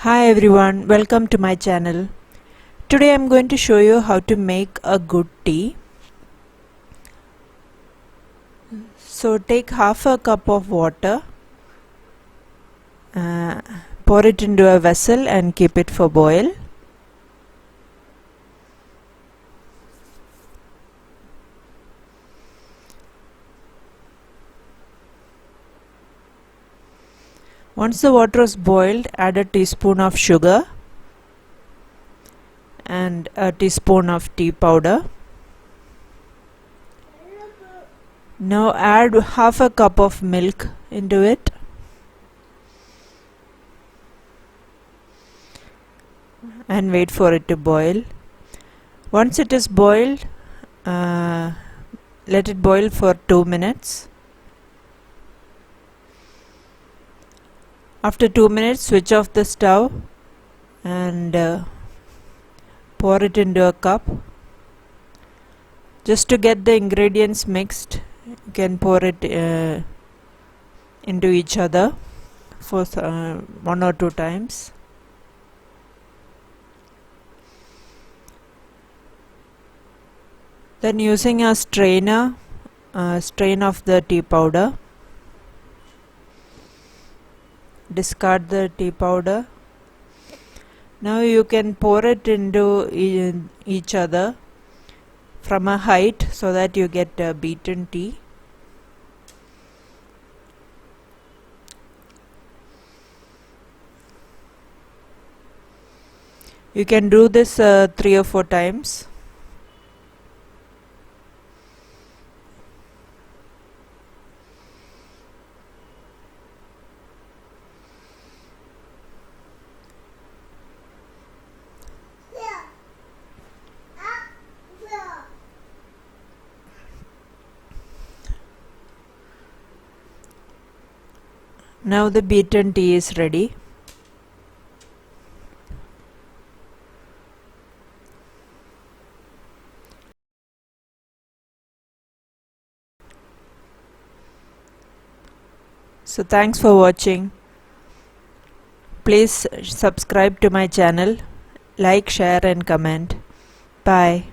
Hi everyone, welcome to my channel. Today I'm going to show you how to make a good tea. So take half a cup of water, pour it into a vessel and keep it for boil. Once the water is boiled, add a teaspoon of sugar and a teaspoon of tea powder. Now add half a cup of milk into it. And wait for it to boil. Once it is boiled, let it boil for 2 minutes. After 2 minutes, switch off the stove and pour it into a cup. Just to get the ingredients mixed, you can pour it into each other for 1 or 2 times. Then using a strainer, strain off the tea powder. Discard the tea powder. Now you can pour it into each other from a height so that you get beaten tea. You can do this 3 or 4 times. Now the beaten tea is ready. So thanks for watching. Please subscribe to my channel, like, share and comment. Bye.